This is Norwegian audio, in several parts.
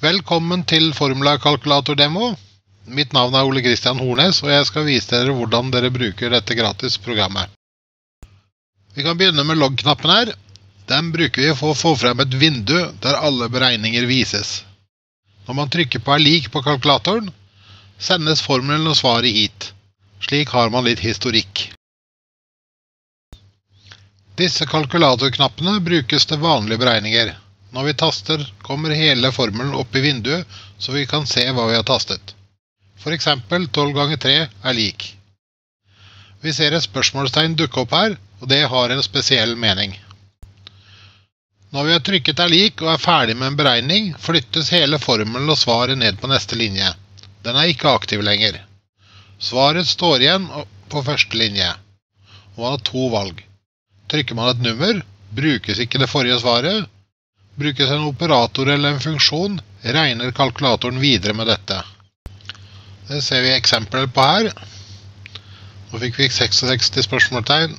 Velkommen til Formula-kalkulator-demo. Mitt navn er Ole Kristian Hornes, og jeg skal vise dere hvordan dere bruker dette gratis programmet. Vi kan begynne med logg-knappen her. Den bruker vi for å få frem et vindu der alle beregninger vises. Når man trykker på er lik på kalkulatoren, sendes formelen og svaret hit. Slik har man litt historikk. Disse kalkulatorknappene brukes til vanlige beregninger. Når vi taster, kommer hele formelen opp i vinduet, så vi kan se hva vi har tastet. For eksempel 12 ganger 3 er lik. Vi ser et spørsmålstegn dukke opp her, og det har en spesiell mening. Når vi har trykket er lik og er ferdig med en beregning, flyttes hele formelen og svaret ned på neste linje. Den er ikke aktiv lenger. Svaret står igjen på første linje, og man har to valg. Trykker man et nummer, brukes ikke det forrige svaret. Brukes en operator eller en funksjon, regner kalkulatoren videre med dette. Det ser vi eksempler på her. Nå fikk vi 66 spørsmålstegn,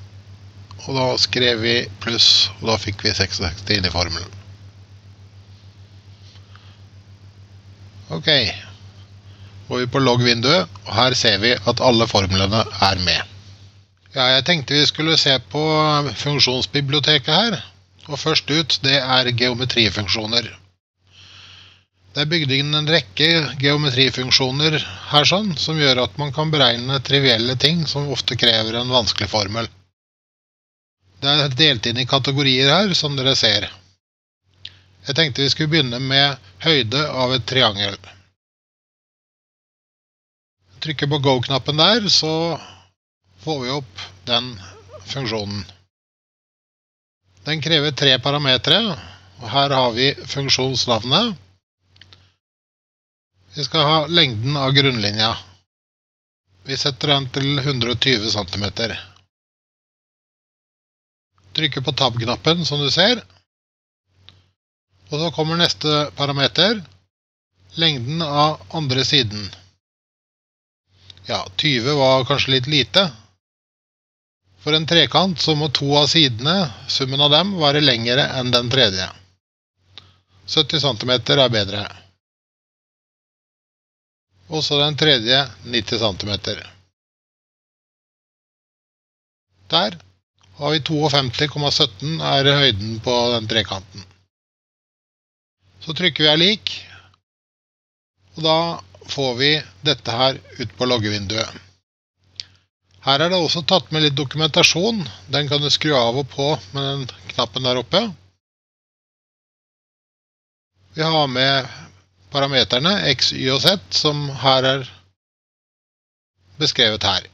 og da skrev vi pluss, og da fikk vi 66 inn i formelen. Ok, går vi på logg-vinduet, og her ser vi at alle formlene er med. Ja, jeg tenkte vi skulle se på funksjonsbiblioteket her, og først ut det er geometrifunksjoner. Det er bygd inn en rekke geometrifunksjoner her sånn, som gjør at man kan beregne trivielle ting som ofte krever en vanskelig formel. Det er delt inn i kategorier her, som dere ser. Jeg tenkte vi skulle begynne med høyde av et triangel. Trykker på Go-knappen der, så får vi opp den funksjonen. Den krever 3 parametre, og her har vi funksjonsnavnet. Vi skal ha lengden av grunnlinja. Vi setter den til 120 cm. Trykker på Tab-knappen, som du ser. Og så kommer neste parameter, lengden av andre siden. Ja, 20 var kanskje litt lite. For en trekant så må 2 av sidene, summen av dem, være lengre enn den tredje. 70 cm er bedre. Og så den tredje 90 cm. Der har vi 52,17 er høyden på den trekanten. Så trykker vi er lik, og da får vi dette her ut på loggevinduet. Her er det også tatt med litt dokumentasjon. Den kan du skru av og på med den knappen der oppe. Vi har med parameterne X, Y og Z, som her er beskrevet her.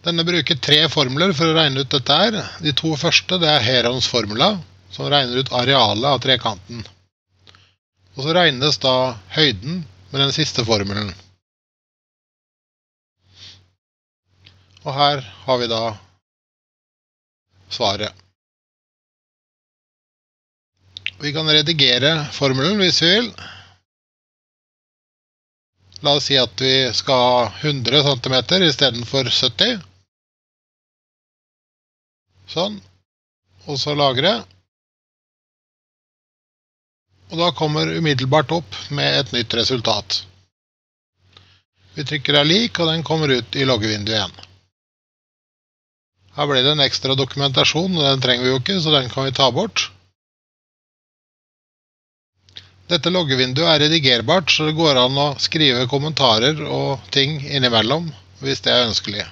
Denne bruker 3 formler for å regne ut dette her. De 2 første det er Herons formula, som regner ut arealet av trekanten. Og så regnes da høyden med den siste formelen. Og her har vi da svaret. Vi kan redigere formelen hvis vi vil. La oss si at vi skal ha 100 cm i stedet for 70. Sånn. Og så lagre. Og da kommer umiddelbart opp med et nytt resultat. Vi trykker er lik, og den kommer ut i loggevinduet igjen. Her ble det en ekstra dokumentasjon, og den trenger vi jo ikke, så den kan vi ta bort. Dette loggevinduet er redigerbart, så det går an å skrive kommentarer og ting innimellom, hvis det er ønskelig.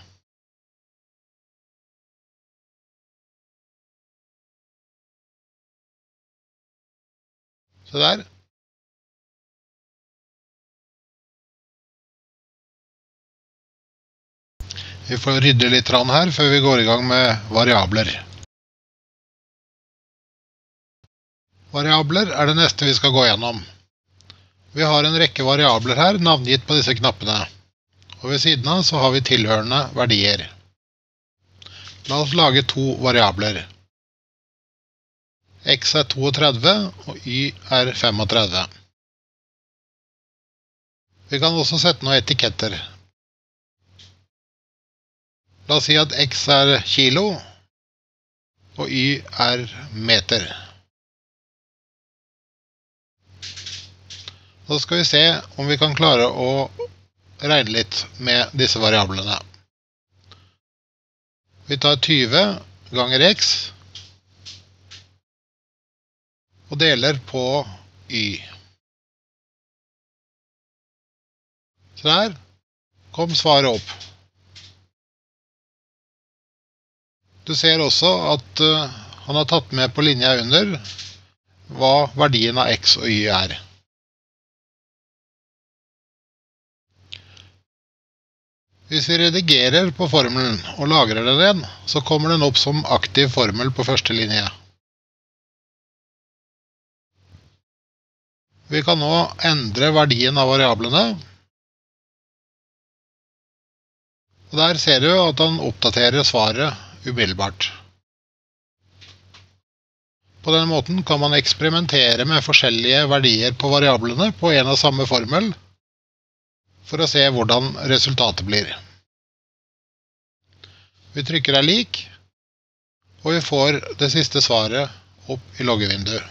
Se der. Vi får rydde litt her før vi går i gang med variabler. Variabler er det neste vi skal gå gjennom. Vi har en rekke variabler her, navngitt på disse knappene. Og ved siden av så har vi tilhørende verdier. La oss lage 2 variabler. X er 32, og Y er 35. Vi kan også sette noen etiketter. La oss si at X er kilo, og Y er meter. Da skal vi se om vi kan klare å regne litt med disse variablene. Vi tar 20 ganger x og deler på y. Så der kom svaret opp. Du ser også at han har tatt med på linja under hva verdien av x og y er. Hvis vi redigerer på formelen og lagrer den igjen, så kommer den opp som aktiv formel på første linje. Vi kan nå endre verdien av variablene. Og der ser du at han oppdaterer svaret umiddelbart. På denne måten kan man eksperimentere med forskjellige verdier på variablene på en av samme formel, for å se hvordan resultatet blir. Vi trykker er lik, og vi får det siste svaret opp i loggevinduet.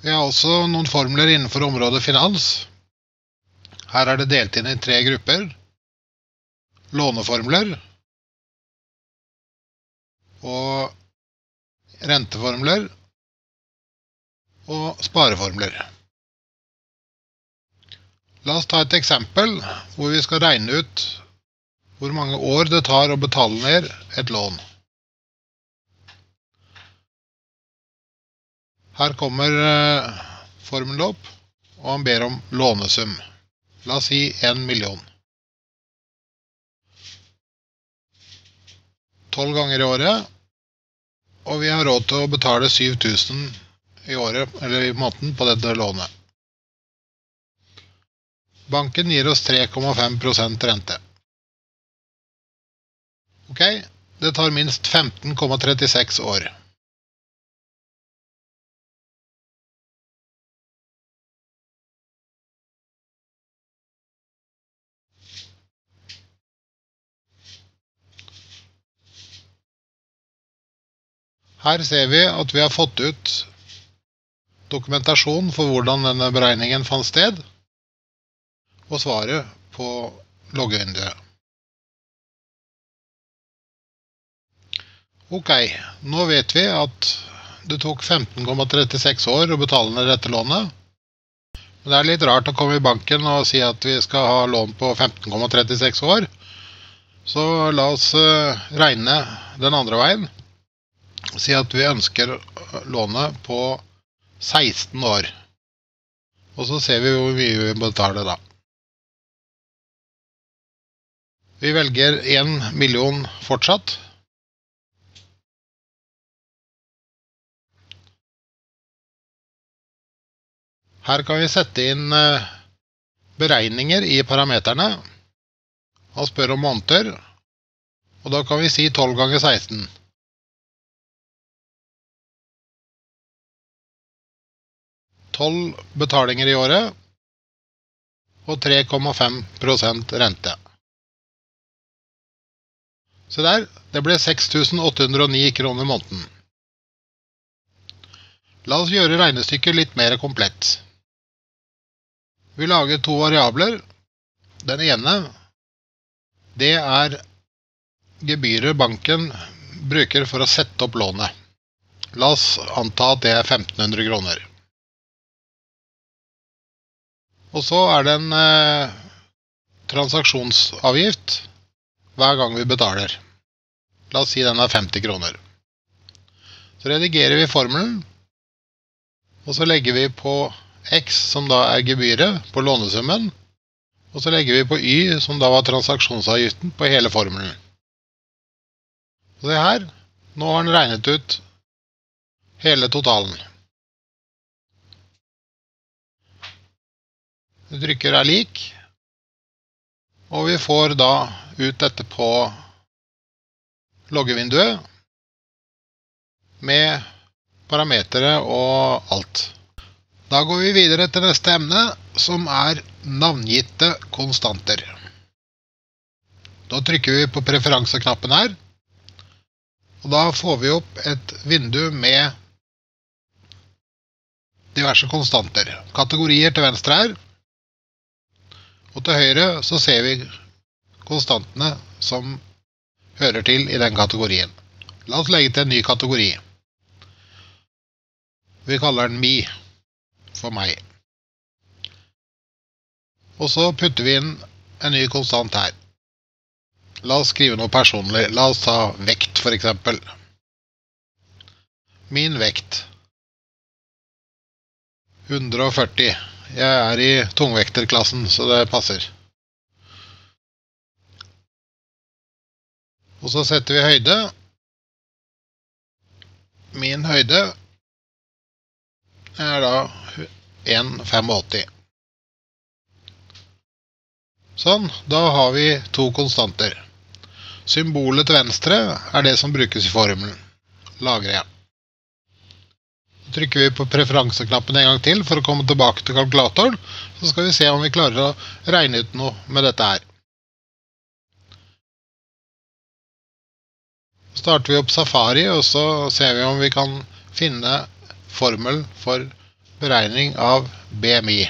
Vi har også noen formler innenfor området finans. Her er det delt inn i 3 grupper. Låneformler og renteformler og spareformler. La oss ta et eksempel hvor vi skal regne ut hvor mange år det tar å betale ned et lån. Her kommer formelen opp, og han ber om lånesum. La oss si 1 million. 12 ganger i året, og vi har råd til å betale 7000 i året, eller i måneden, på dette lånet. Banken gir oss 3,5% rente. Ok, det tar minst 15,36 år. Her ser vi at vi har fått ut dokumentasjon for hvordan denne beregningen fant sted, og svaret på loggevinduet. Ok, nå vet vi at det tok 15,36 år å betale ned dette lånet. Men det er litt rart å komme i banken og si at vi skal ha lån på 15,36 år. Så la oss regne den andre veien. Si at vi ønsker lånet på 16 år. Og så ser vi hvor mye vi betaler da. Vi velger 1 million fortsatt. Her kan vi sette inn beregninger i parameterne. Han spør om måneder, og da kan vi si 12 ganger 16. 12 betalinger i året og 3,5% rente. Så der, det ble 6.809 kroner i måneden. La oss gjøre regnestykket litt mer komplett. Vi lager 2 variabler. Den ene, det er gebyret banken bruker for å sette opp lånet. La oss anta at det er 1500 kroner. Og så er det en transaksjonsavgift hver gang vi betaler. La oss si den er 50 kroner. Så redigerer vi formelen, og så legger vi på x, som da er gebyret, på lånesummen, og så legger vi på y, som da var transaksjonsavgiften, på hele formelen. Så se her, nå har den regnet ut hele totalen. Vi trykker er lik, og vi får da ut dette på loggevinduet med parametere og alt. Da går vi videre til neste emne, som er navngitte konstanter. Da trykker vi på preferanseknappen her, og da får vi opp et vindu med diverse konstanter. Kategorier til venstre her, og til høyre så ser vi konstantene som hører til i den kategorien. La oss legge til en ny kategori. Vi kaller den me, for meg. Og så putter vi inn en ny konstant her. La oss skrive noe personlig. La oss ta vekt for eksempel. Min vekt. 140. Jeg er i tungvekterklassen, så det passer. Og så setter vi høyde. Min høyde er da 1,85. Sånn, da har vi to konstanter. Symbolet til venstre er det som brukes i formelen. Lagrer jeg. Trykker vi på preferanseknappen en gang til for å komme tilbake til kalkulatoren, så skal vi se om vi klarer å regne ut noe med dette her. Så starter vi opp Safari, og så ser vi om vi kan finne formel for beregning av BMI.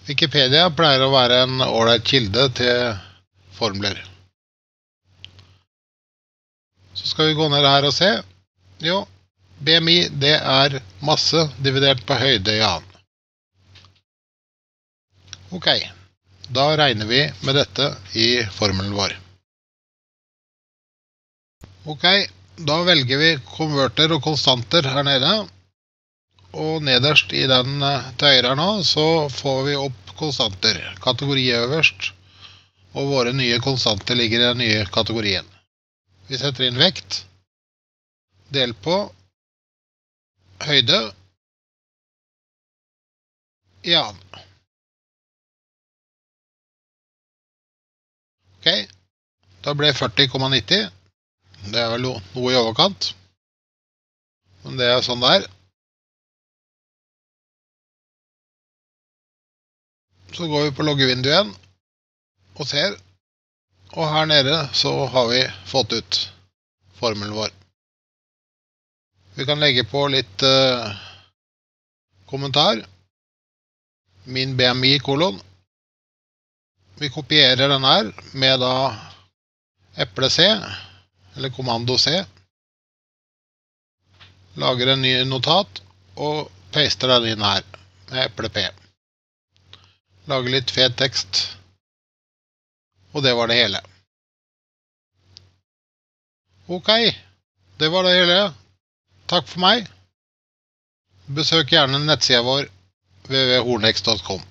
Wikipedia pleier å være en ordentlig kilde til formler. Så skal vi gå ned her og se. Jo, BMI det er masse dividert på høyde i annen. Ok, da regner vi med dette i formelen vår. Ok, da velger vi konverter og konstanter her nede. Og nederst i den til høyre nå, så får vi opp konstanter. Kategori øverst, og våre nye konstanter ligger i den nye kategorien. Vi setter inn vekt, del på, høyde, i annen. Ok, da ble 40,90. Det er vel noe i overkant. Men det er sånn det er. Så går vi på loggevinduet igjen og ser, og her nede så har vi fått ut formelen vår. Vi kan legge på litt kommentar. Min BMI kolon. Vi kopierer den her med da eple C, eller kommando C. Lager en ny notat og paster den inn her med eple P. Lager litt fet tekst. Og det var det hele. Ok, det var det hele. Takk for meg. Besøk gjerne nettsida vår www.hornex.com.